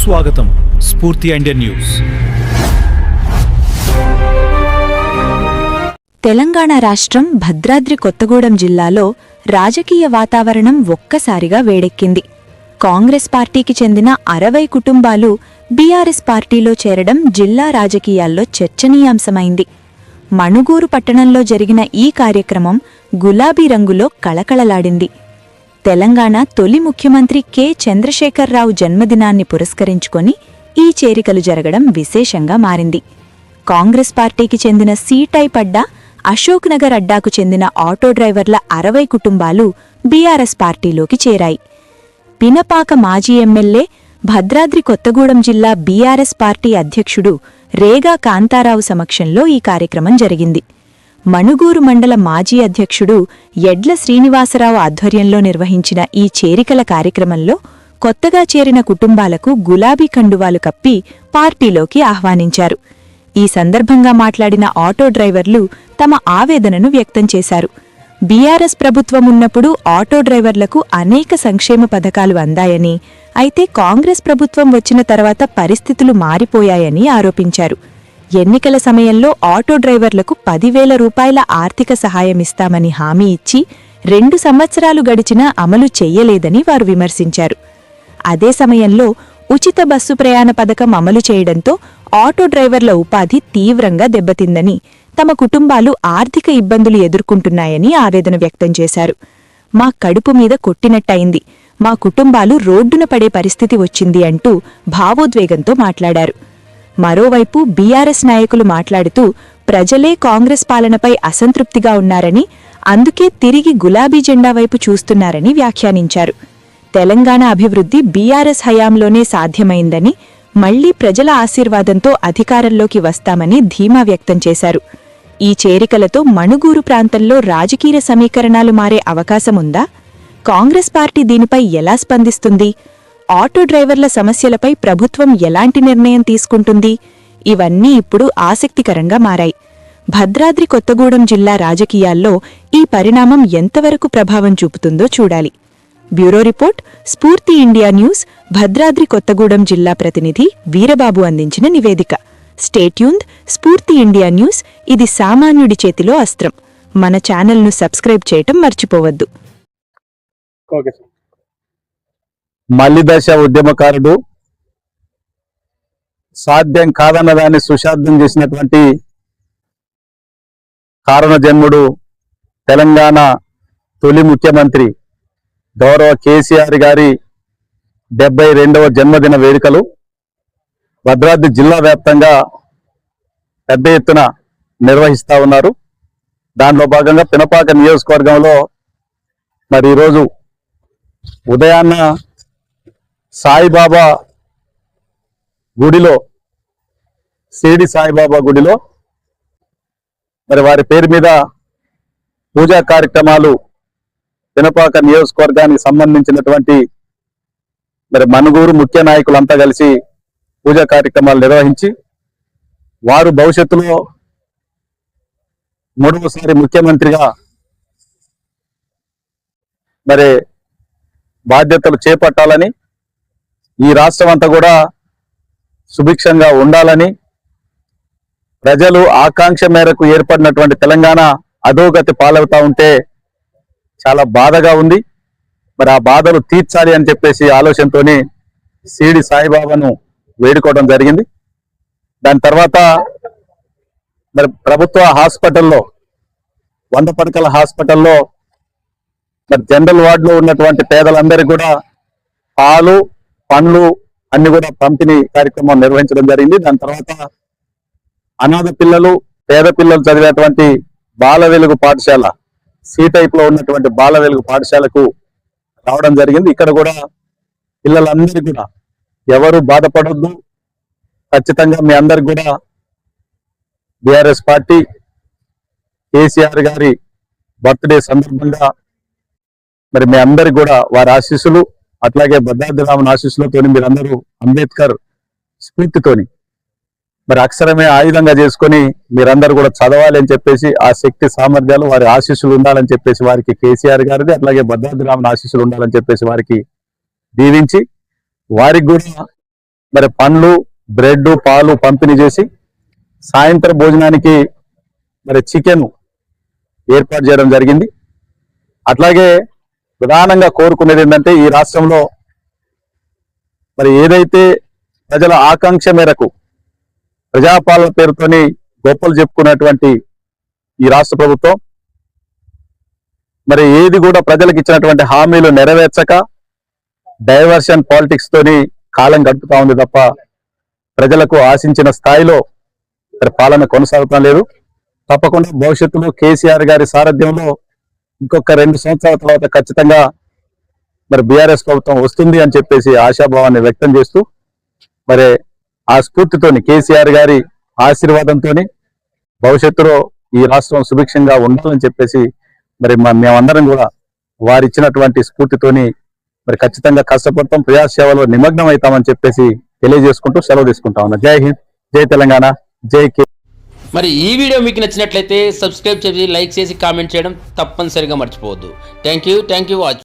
సుస్వాగతం స్ఫూర్తి Indian news. Telangana రాష్ట్రం భద్రాద్రి కొత్తగూడెం జిల్లాలో రాజకీయ వాతావరణం ఒక్కసారిగా వేడెక్కింది. కాంగ్రెస్ పార్టీకి చెందిన 60 కుటుంబాలు బీఆర్ఎస్ పార్టీలో చేరడం జిల్లా రాజకీయాల్లో చర్చనీయాంశమైంది. మణుగూరు పట్టణంలో జరిగిన ఈ కార్యక్రమం గులాబీ రంగులో కళకళలాడింది. తెలంగాణ తొలి ముఖ్యమంత్రి కె చంద్రశేఖరరావు జన్మదినాన్ని పురస్కరించుకొని ఈ చేరికలు జరగడం విశేషంగా మారింది. కాంగ్రెస్ పార్టీకి చెందిన సి-టైప్ అడ్డా, అశోక్ నగర్ అడ్డాకు చెందిన ఆటో డ్రైవర్ల 60 కుటుంబాలు బీఆర్ఎస్ పార్టీలోకి చేరాయి. పినపాక మాజీ ఎమ్మెల్యే, భద్రాద్రి కొత్తగూడెం జిల్లా బీఆర్ఎస్ పార్టీ అధ్యక్షుడు రేగా కాంతారావు సమక్షంలో ఈ కార్యక్రమం జరిగింది. మణుగూరు మండల మాజీ అధ్యక్షుడు ఎడ్ల శ్రీనివాసరావు ఆధ్వర్యంలో నిర్వహించిన ఈ చేరికల కార్యక్రమంలో కొత్తగా చేరిన కుటుంబాలకు గులాబీ కండువాలు కప్పి పార్టీలోకి ఆహ్వానించారు. ఈ సందర్భంగా మాట్లాడిన ఆటో డ్రైవర్లు తమ ఆవేదనను వ్యక్తం చేశారు. బీఆర్ఎస్ ప్రభుత్వమున్నప్పుడు ఆటో డ్రైవర్లకు అనేక సంక్షేమ పథకాలు అందాయని, అయితే కాంగ్రెస్ ప్రభుత్వం వచ్చిన తర్వాత పరిస్థితులు మారిపోయాయని ఆరోపించారు. ఎన్నికల సమయంలో ఆటో డ్రైవర్లకు 10,000 రూపాయల ఆర్థిక సహాయమిస్తామని హామీ ఇచ్చి 2 సంవత్సరాలు గడిచినా అమలు చెయ్యలేదని వారు విమర్శించారు. అదే సమయంలో ఉచిత బస్సు ప్రయాణ పథకం అమలు చేయడంతో ఆటో డ్రైవర్ల ఉపాధి తీవ్రంగా దెబ్బతిందని, తమ కుటుంబాలు ఆర్థిక ఇబ్బందులు ఎదుర్కొంటున్నాయని ఆవేదన వ్యక్తం చేశారు. మా కడుపు మీద కొట్టినట్టయింది, మా కుటుంబాలు రోడ్డున పడే పరిస్థితి వచ్చింది అంటూ భావోద్వేగంతో మాట్లాడారు. మరోవైపు బీఆర్ఎస్ నాయకులు మాట్లాడుతూ ప్రజలే కాంగ్రెస్ పాలనపై అసంతృప్తిగా ఉన్నారని, అందుకే తిరిగి గులాబీ జెండా వైపు చూస్తున్నారని వ్యాఖ్యానించారు. తెలంగాణ అభివృద్ధి బీఆర్ఎస్ హయాంలోనే సాధ్యమైందని, మళ్లీ ప్రజల ఆశీర్వాదంతో అధికారంలోకి వస్తామని ధీమా వ్యక్తం చేశారు. ఈ చేరికలతో మణుగూరు ప్రాంతంలో రాజకీయ సమీకరణాలు మారే అవకాశముందా? కాంగ్రెస్ పార్టీ దీనిపై ఎలా స్పందిస్తుంది? ఆటో డ్రైవర్ల సమస్యలపై ప్రభుత్వం ఎలాంటి నిర్ణయం తీసుకుంటుంది? ఇవన్నీ ఇప్పుడు ఆసక్తికరంగా మారాయి. భద్రాద్రి కొత్తగూడెం జిల్లా రాజకీయాల్లో ఈ పరిణామం ఎంతవరకు ప్రభావం చూపుతుందో చూడాలి. బ్యూరో రిపోర్ట్, స్ఫూర్తి ఇండియా న్యూస్. భద్రాద్రి కొత్తగూడెం జిల్లా ప్రతినిధి వీరబాబు అందించిన నివేదిక. స్టేట్యూన్డ్, స్ఫూర్తి ఇండియా న్యూస్. ఇది సామాన్యుడి చేతిలో అస్త్రం. మన ఛానల్ను సబ్స్క్రైబ్ చేయటం మర్చిపోవద్దు. మల్లిదశ ఉద్యమకారుడు, సాధ్యం కాదన్న దాన్ని సుసాధ్యం చేసినటువంటి కారణజన్ముడు, తెలంగాణ తొలి ముఖ్యమంత్రి గౌరవ కేసీఆర్ గారి 72వ జన్మదిన వేడుకలు భద్రాద్రి జిల్లా వ్యాప్తంగా పెద్ద ఎత్తున నిర్వహిస్తా ఉన్నారు. దానిలో భాగంగా పినపాక నియోజకవర్గంలో మరి ఈరోజు ఉదయాన్న సాయిబాబా గుడిలో, షిరిడి సాయిబాబా గుడిలో మరి వారి పేరు మీద పూజా కార్యక్రమాలు పినపాక నియోజకవర్గానికి సంబంధించినటువంటి మరి మణుగూరు ముఖ్య నాయకులంతా కలిసి పూజా కార్యక్రమాలు నిర్వహించి, వారు భవిష్యత్తులో 3వసారి ముఖ్యమంత్రిగా మరి బాధ్యతలు చేపట్టాలని, ఈ రాష్ట్రం అంతా కూడా సుభిక్షంగా ఉండాలని, ప్రజలు ఆకాంక్ష మేరకు ఏర్పడినటువంటి తెలంగాణ అధోగతి పాలవుతా ఉంటే చాలా బాధగా ఉంది. మరి ఆ బాధలు తీర్చాలి అని చెప్పేసి ఆలోచనతోని షిరిడి సాయిబాబాను వేడుకోవడం జరిగింది. దాని తర్వాత మరి ప్రభుత్వ హాస్పిటల్లో, 100 పడకల హాస్పిటల్లో మరి జనరల్ వార్డులో ఉన్నటువంటి పేదలందరికీ కూడా పాలు, పండ్లు అన్ని కూడా పంపిణీ కార్యక్రమం నిర్వహించడం జరిగింది. దాని తర్వాత అనాథ పిల్లలు, పేద పిల్లలు చదివేటువంటి బాల వెలుగు పాఠశాల, సి-టైప్ లో ఉన్నటువంటి బాల వెలుగు పాఠశాలకు రావడం జరిగింది. ఇక్కడ కూడా పిల్లలందరికీ కూడా ఎవరు బాధపడొద్దు, ఖచ్చితంగా మీ అందరికి కూడా బీఆర్ఎస్ పార్టీ కేసీఆర్ గారి బర్త్డే సందర్భంగా మరి మీ అందరికి కూడా వారి ఆశీస్సులు, అట్లాగే భద్రాద్రి రామన్ ఆశీస్సులతో మీరందరూ అంబేద్కర్ స్ఫూర్తితోని మరి అక్షరమే ఆయుధంగా చేసుకొని మీరందరూ కూడా చదవాలి అని చెప్పేసి, ఆ శక్తి సామర్థ్యాలు వారి ఆశీస్సులు ఉండాలని చెప్పేసి వారికి కేసీఆర్ గారిది, అట్లాగే భద్రాద్రి రామన్ ఆశీస్సులు ఉండాలని చెప్పేసి వారికి దీవించి, వారికి కూడా మరి పండ్లు, బ్రెడ్, పాలు పంపిణీ చేసి సాయంత్రం భోజనానికి మరి చికెన్ ఏర్పాటు చేయడం జరిగింది. అట్లాగే ప్రధానంగా కోరుకునేది ఏంటంటే ఈ రాష్ట్రంలో మరి ఏదైతే ప్రజల ఆకాంక్ష మేరకు ప్రజాపాలన పేరుతోని గొప్పలు చెప్పుకున్నటువంటి ఈ రాష్ట్ర ప్రభుత్వం మరి ఏది కూడా ప్రజలకు ఇచ్చినటువంటి హామీలు నెరవేర్చక డైవర్షన్ పాలిటిక్స్ తోని కాలం గడుపుతా ఉంది తప్ప ప్రజలకు ఆశించిన స్థాయిలో మరి పాలన కొనసాగుతా లేదు. తప్పకుండా భవిష్యత్తులో కేసీఆర్ గారి సారథ్యంలో ఇంకొక 2 సంవత్సరాల తర్వాత ఖచ్చితంగా మరి బీఆర్ఎస్ ప్రభుత్వం వస్తుంది అని చెప్పేసి ఆశాభావాన్ని వ్యక్తం చేస్తూ మరి ఆ స్ఫూర్తితోని కేసీఆర్ గారి ఆశీర్వాదంతో భవిష్యత్తులో ఈ రాష్ట్రం సుభిక్షంగా ఉండాలని చెప్పేసి మరి మేమందరం కూడా వారు ఇచ్చినటువంటి స్ఫూర్తితోని మరి ఖచ్చితంగా కష్టపడతాం, ప్రజాసేవలో నిమగ్నం అవుతామని చెప్పేసి తెలియజేసుకుంటూ సెలవు తీసుకుంటా ఉన్నా. జై హింద్, జై తెలంగాణ, జై కే. మరి ఈ వీడియో మీకు నచ్చినట్లయితే సబ్స్క్రైబ్ చేసి లైక్ చేసి కామెంట్ చేయడం తప్పనిసరిగా మర్చిపోవద్దు. Thank you watch.